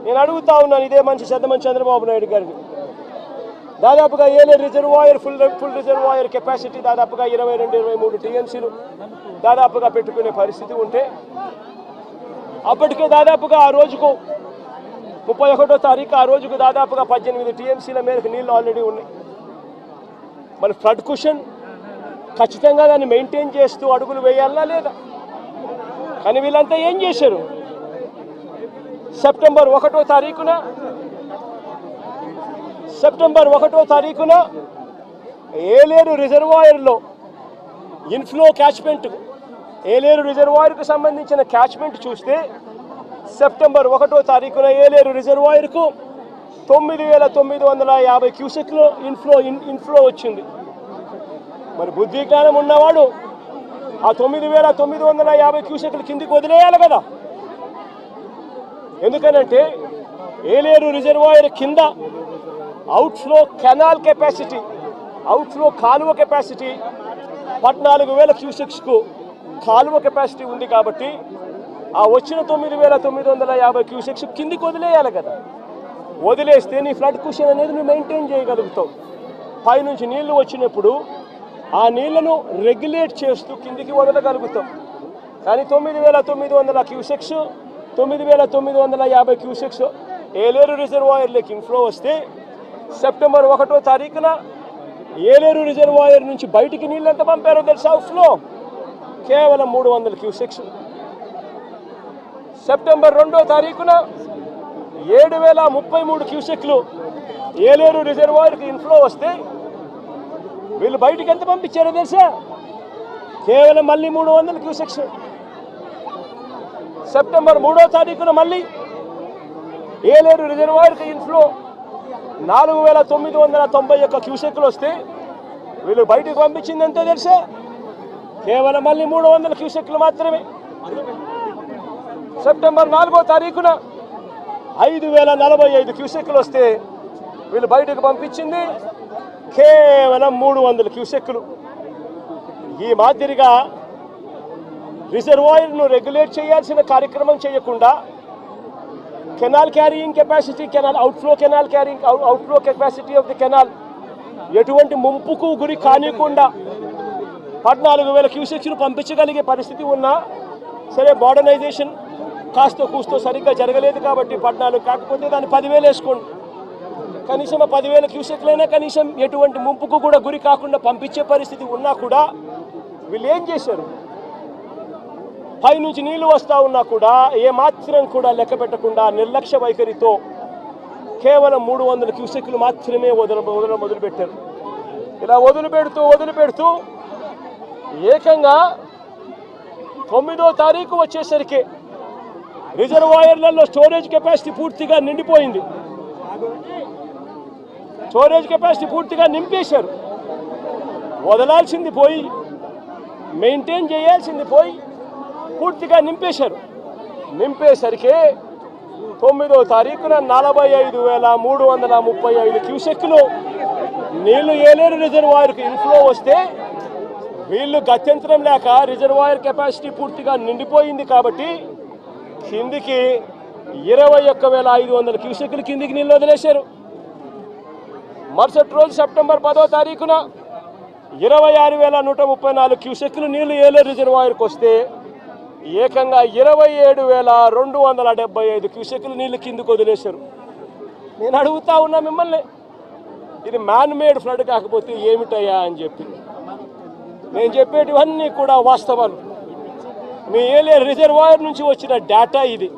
నేను అడుగుతా ఉన్నాను ఇదే మంచి చంద్రబాబు నాయుడు గారిని. దాదాపుగా ఏలే రిజర్వాయర్ ఫుల్ రిజర్వాయర్ కెపాసిటీ దాదాపుగా 22-23 టీఎంసీలు దాదాపుగా పెట్టుకునే పరిస్థితి ఉంటే అప్పటికే దాదాపుగా ఆ రోజుకు 31వ తారీఖు ఆ రోజుకు దాదాపుగా 18 టీఎంసీల మేరకు నీళ్లు ఆల్రెడీ ఉన్నాయి. మరి ఫ్లడ్ కుషన్ ఖచ్చితంగా దాన్ని మెయింటైన్ చేస్తూ అడుగులు వేయాలనా లేదా? కానీ వీళ్ళంతా ఏం చేశారు? సెప్టెంబర్ 1వ తారీఖున ఏలేరు రిజర్వాయర్లో ఇన్ఫ్లో క్యాచ్మెంట్ ఏలేరు రిజర్వాయర్కు సంబంధించిన క్యాచ్మెంట్ చూస్తే సెప్టెంబర్ 1వ తారీఖున ఏలేరు రిజర్వాయర్కు 9,950 క్యూసెక్లు ఇన్ఫ్లో వచ్చింది. మరి బుద్ధి జ్ఞానం ఉన్నవాడు ఆ 9,950 క్యూసెక్లు కిందికి వదిలేయాలి కదా. ఎందుకనంటే ఏలేరు రిజర్వాయర్ కింద అవుట్ఫ్లో కెనాల్ కెపాసిటీ అవుట్ఫ్లో కాలువ కెపాసిటీ 14,000 క్యూసెక్స్కు కాలువ కెపాసిటీ ఉంది. కాబట్టి ఆ వచ్చిన 9,950 క్యూసెక్స్ కిందికి వదిలేయాలి కదా. వదిలేస్తే నీ ఫ్లడ్ కుషన్ అనేది నువ్వు మెయింటైన్ చేయగలుగుతావు. పైనుంచి నీళ్లు వచ్చినప్పుడు ఆ నీళ్లను రెగ్యులేట్ చేస్తూ కిందికి వదలగలుగుతాం. కానీ 9,900 క్యూసెక్స్ 9,950 క్యూసెక్స్ ఏలేరు రిజర్వాయర్లోకి ఇన్ఫ్లో వస్తే సెప్టెంబర్ 1వ తారీఖున ఏలేరు రిజర్వాయర్ నుంచి బయటికి నీళ్ళు ఎంత పంపారో తెలుసా? అవుట్ఫ్లో కేవలం 300 క్యూసెక్స్. సెప్టెంబర్ 2వ తారీఖున 7,033 క్యూసెక్లు ఏలేరు రిజర్వాయర్కి ఇన్ఫ్లో వస్తే వీళ్ళు బయటికి ఎంత పంపించారో తెలుసా? కేవలం మళ్ళీ 300 క్యూసెక్స్. సెప్టెంబర్ 3వ తారీఖున మళ్ళీ ఏలేరు రిజర్వాయర్కి ఇన్ఫ్లో 4,991 క్యూసెక్లు వస్తే వీళ్ళు బయటకు పంపించింది ఎంతో తెలుసా? కేవలం మళ్ళీ 300 క్యూసెక్లు మాత్రమే. సెప్టెంబర్ 4వ తారీఖున 5,045 క్యూసెక్లు వస్తే వీళ్ళు బయటకు పంపించింది కేవలం 300 క్యూసెక్లు. ఈ మాదిరిగా రిజర్వాయర్ను రెగ్యులేట్ చేయాల్సిన కార్యక్రమం చేయకుండా canal carrying capacity outflow capacity of the canal ఎటువంటి ముంపుకు గురి కానికుండా 14,000 క్యూసెక్స్ను పంపించగలిగే పరిస్థితి ఉన్నా సరే మోడర్నైజేషన్ కాస్త కూస్తో సరిగ్గా జరగలేదు కాబట్టి 14 కాకపోతే దాన్ని 10,000 వేసుకోండి. కనీసం ఆ 10,000 క్యూసెక్లైనా కనీసం ఎటువంటి ముంపుకు కూడా గురి కాకుండా పంపించే పరిస్థితి ఉన్నా కూడా వీళ్ళు ఏం చేశారు? పైనుంచి నీళ్లు వస్తూ ఉన్నా కూడా ఏమాత్రం కూడా లెక్క పెట్టకుండా నిర్లక్ష్య వైఖరితో కేవలం 300 క్యూసెక్లు మాత్రమే మొదలుపెట్టారు. ఇలా వదిలిపెడుతూ ఏకంగా 9వ తారీఖు వచ్చేసరికి రిజర్వాయర్లలో స్టోరేజ్ కెపాసిటీ పూర్తిగా నిండిపోయింది. స్టోరేజ్ కెపాసిటీ పూర్తిగా నింపేశారు. వదలాల్సింది పోయి మెయింటైన్ చేయాల్సింది పోయి పూర్తిగా నింపేశారు. నింపేసరికి 9వ తారీఖున 45,335 క్యూసెక్లు నీళ్లు ఏలేరు రిజర్వాయర్కు ఇన్ఫ్లో వస్తే వీళ్ళు గత్యంతరం లేక రిజర్వాయర్ కెపాసిటీ పూర్తిగా నిండిపోయింది కాబట్టి కిందికి 21,500 క్యూసెక్లు కిందికి నీళ్ళు వదిలేశారు. మరుసటి రోజు సెప్టెంబర్ 10వ తారీఖున 26,134 క్యూసెక్లు నీళ్లు ఏలేరు రిజర్వాయర్కి వస్తే ఏకంగా 27,275 క్యూసెక్లు నీళ్లు కిందికి వదిలేశారు. నేను అడుగుతా ఉన్నా మిమ్మల్ని, ఇది మ్యాన్ మేడ్ ఫ్లడ్ కాకపోతే ఏమిటయ్యా అని చెప్పి. నేను చెప్పేటివన్నీ కూడా వాస్తవాలు. మీ ఏలేరు రిజర్వాయర్ నుంచి వచ్చిన డేటా ఇది.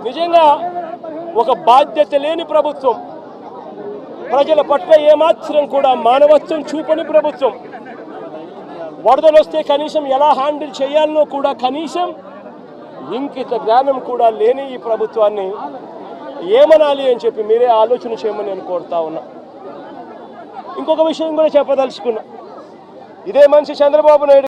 నిజంగా ఒక బాధ్యత లేని ప్రభుత్వం, ప్రజల పట్ల ఏమాత్రం కూడా మానవత్వం చూపని ప్రభుత్వం, వరదలు వస్తే కనీసం ఎలా హ్యాండిల్ చేయాలనో కూడా కనీసం ఇంకిత జ్ఞానం కూడా లేని ఈ ప్రభుత్వాన్ని ఏమనాలి అని చెప్పి మీరే ఆలోచన చేయమని నేను కోరుతా ఉన్నా. ఇంకొక విషయం కూడా చెప్పదలుచుకున్నా. ఇదే మనిషి చంద్రబాబు నాయుడు